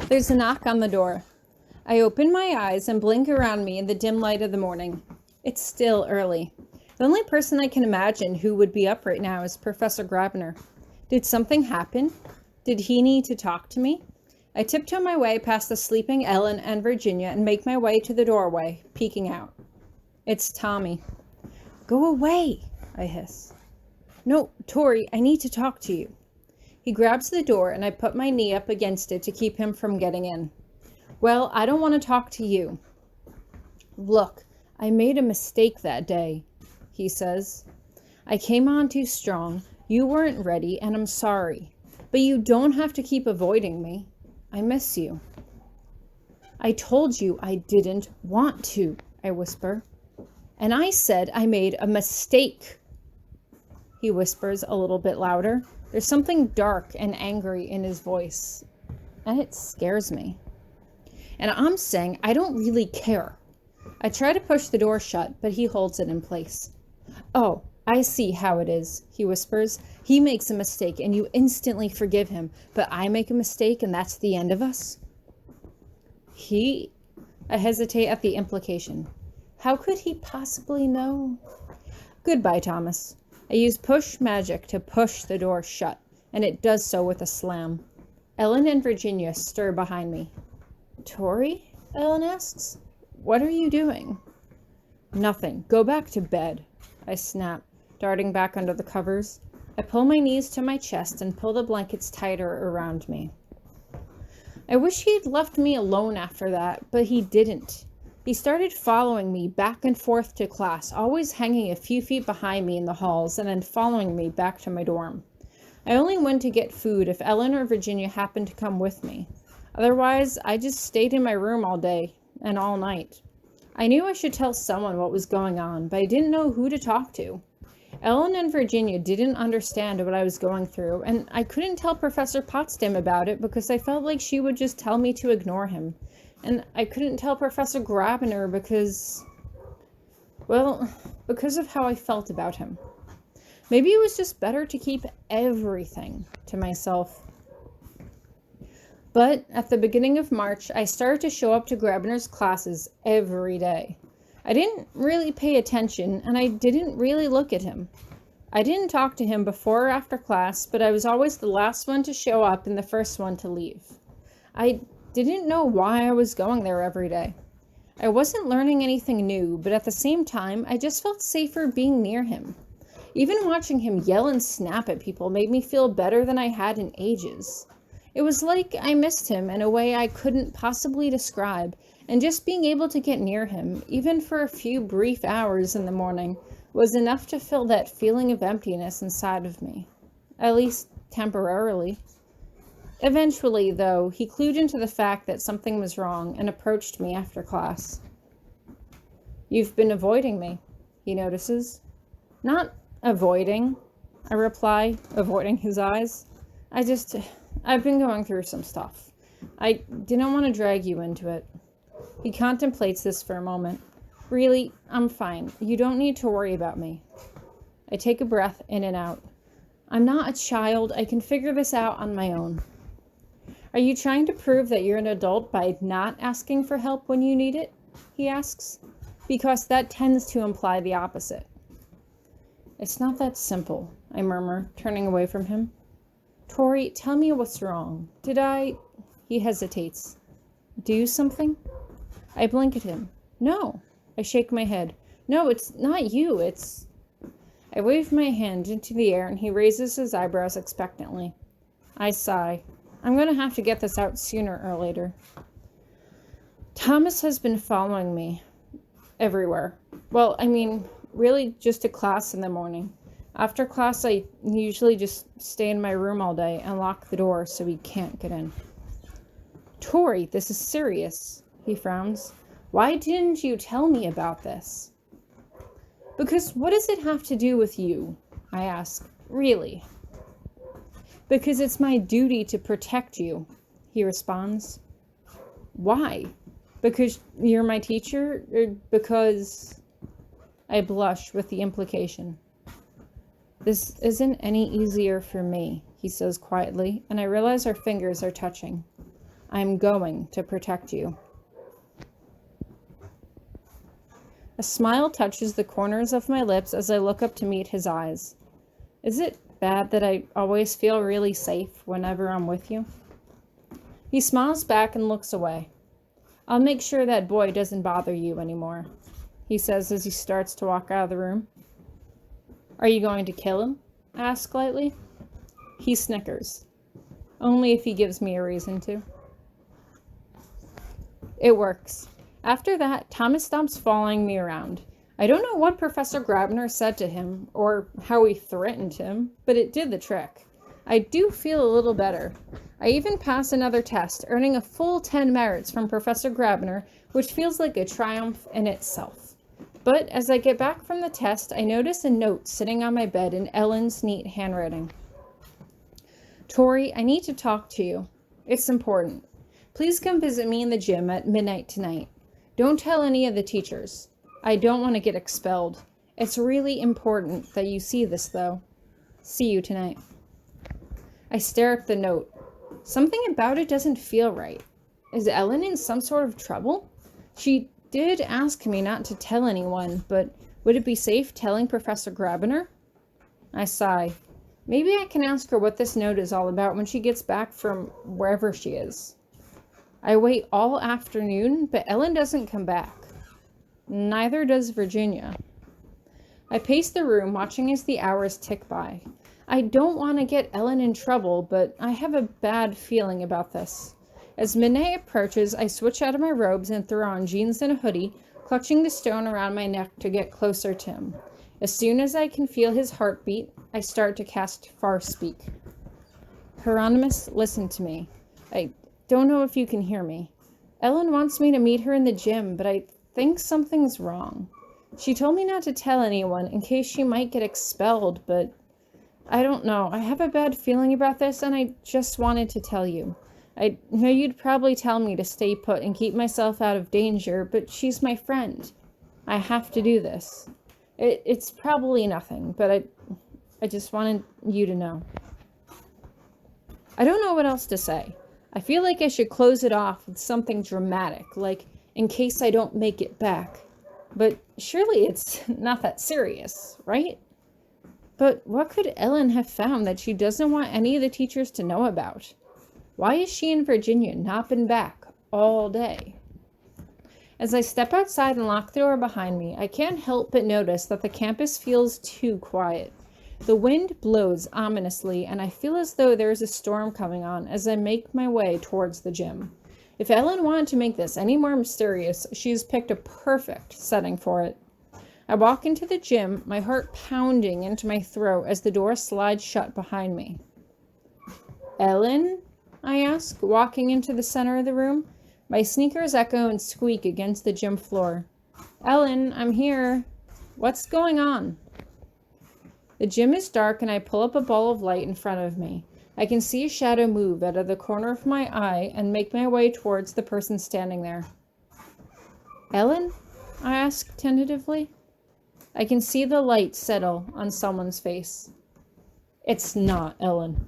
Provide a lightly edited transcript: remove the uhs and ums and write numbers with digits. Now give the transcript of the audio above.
There's a knock on the door. I open my eyes and blink around me in the dim light of the morning. It's still early. The only person I can imagine who would be up right now is Professor Grabiner. Did something happen? Did he need to talk to me? I tiptoe my way past the sleeping Ellen and Virginia and make my way to the doorway, peeking out. It's Tommy. Go away, I hiss. No, Tori, I need to talk to you. He grabs the door and I put my knee up against it to keep him from getting in. Well, I don't want to talk to you. Look, I made a mistake that day, he says. I came on too strong. You weren't ready, and I'm sorry. But you don't have to keep avoiding me. I miss you. I told you I didn't want to, I whisper. And I said I made a mistake, he whispers a little bit louder. There's something dark and angry in his voice, and it scares me. And I'm saying I don't really care. I try to push the door shut, but he holds it in place. Oh, I see how it is, he whispers. He makes a mistake and you instantly forgive him, but I make a mistake and that's the end of us? I hesitate at the implication. How could he possibly know? Goodbye, Thomas. I use push magic to push the door shut, and it does so with a slam. Ellen and Virginia stir behind me. Tori? Ellen asks. What are you doing? Nothing. Go back to bed, I snap, darting back under the covers. I pull my knees to my chest and pull the blankets tighter around me. I wish he'd left me alone after that, but he didn't. He started following me back and forth to class, always hanging a few feet behind me in the halls and then following me back to my dorm. I only went to get food if Ellen or Virginia happened to come with me. Otherwise, I just stayed in my room all day and all night. I knew I should tell someone what was going on, but I didn't know who to talk to. Ellen and Virginia didn't understand what I was going through, and I couldn't tell Professor Potsdam about it because I felt like she would just tell me to ignore him. And I couldn't tell Professor Grabiner because of how I felt about him. Maybe it was just better to keep everything to myself. But at the beginning of March, I started to show up to Grabiner's classes every day. I didn't really pay attention, and I didn't really look at him. I didn't talk to him before or after class, but I was always the last one to show up and the first one to leave. I didn't know why I was going there every day. I wasn't learning anything new, but at the same time, I just felt safer being near him. Even watching him yell and snap at people made me feel better than I had in ages. It was like I missed him in a way I couldn't possibly describe, and just being able to get near him, even for a few brief hours in the morning, was enough to fill that feeling of emptiness inside of me. At least temporarily. Eventually, though, he clued into the fact that something was wrong and approached me after class. You've been avoiding me, he notices. Not avoiding, I reply, avoiding his eyes. I've been going through some stuff. I didn't want to drag you into it. He contemplates this for a moment. Really, I'm fine. You don't need to worry about me. I take a breath in and out. I'm not a child. I can figure this out on my own. Are you trying to prove that you're an adult by not asking for help when you need it? He asks. Because that tends to imply the opposite. It's not that simple, I murmur, turning away from him. Tori, tell me what's wrong. Did I... He hesitates. Do something? I blink at him. No. I shake my head. No, it's not you, it's... I wave my hand into the air and he raises his eyebrows expectantly. I sigh. I'm going to have to get this out sooner or later. Thomas has been following me everywhere. Well, I mean, really just to class in the morning. After class, I usually just stay in my room all day and lock the door so he can't get in. Tori, this is serious, he frowns. Why didn't you tell me about this? Because what does it have to do with you? I ask. Really? Because it's my duty to protect you, he responds. Why? Because you're my teacher? Or because... I blush with the implication. This isn't any easier for me, he says quietly, and I realize our fingers are touching. I'm going to protect you. A smile touches the corners of my lips as I look up to meet his eyes. Is it bad that I always feel really safe whenever I'm with you? He smiles back and looks away. I'll make sure that boy doesn't bother you anymore, he says as he starts to walk out of the room. Are you going to kill him? I ask lightly. He snickers. Only if he gives me a reason to. It works. After that, Thomas stops following me around. I don't know what Professor Grabiner said to him, or how he threatened him, but it did the trick. I do feel a little better. I even passed another test, earning a full 10 merits from Professor Grabiner, which feels like a triumph in itself. But as I get back from the test, I notice a note sitting on my bed in Ellen's neat handwriting. Tori, I need to talk to you. It's important. Please come visit me in the gym at midnight tonight. Don't tell any of the teachers. I don't want to get expelled. It's really important that you see this, though. See you tonight. I stare at the note. Something about it doesn't feel right. Is Ellen in some sort of trouble? She did ask me not to tell anyone, but would it be safe telling Professor Grabiner? I sigh. Maybe I can ask her what this note is all about when she gets back from wherever she is. I wait all afternoon, but Ellen doesn't come back. Neither does Virginia. I pace the room, watching as the hours tick by. I don't want to get Ellen in trouble, but I have a bad feeling about this. As midnight approaches, I switch out of my robes and throw on jeans and a hoodie, clutching the stone around my neck to get closer to him. As soon as I can feel his heartbeat, I start to cast Far Speak. Hieronymous, listen to me. I don't know if you can hear me. Ellen wants me to meet her in the gym, but I think something's wrong. She told me not to tell anyone in case she might get expelled, but I don't know. I have a bad feeling about this, and I just wanted to tell you. I know you'd probably tell me to stay put and keep myself out of danger, but she's my friend. I have to do this. It's probably nothing, but I just wanted you to know. I don't know what else to say. I feel like I should close it off with something dramatic, like, in case I don't make it back. But surely it's not that serious, right? But what could Ellen have found that she doesn't want any of the teachers to know about? Why is she and Virginia not been back all day? As I step outside and lock the door behind me, I can't help but notice that the campus feels too quiet. The wind blows ominously, and I feel as though there is a storm coming on as I make my way towards the gym. If Ellen wanted to make this any more mysterious, she has picked a perfect setting for it. I walk into the gym, my heart pounding into my throat as the door slides shut behind me. Ellen? I ask, walking into the center of the room. My sneakers echo and squeak against the gym floor. Ellen, I'm here. What's going on? The gym is dark and I pull up a ball of light in front of me. I can see a shadow move out of the corner of my eye and make my way towards the person standing there. Ellen? I ask tentatively. I can see the light settle on someone's face. It's not Ellen.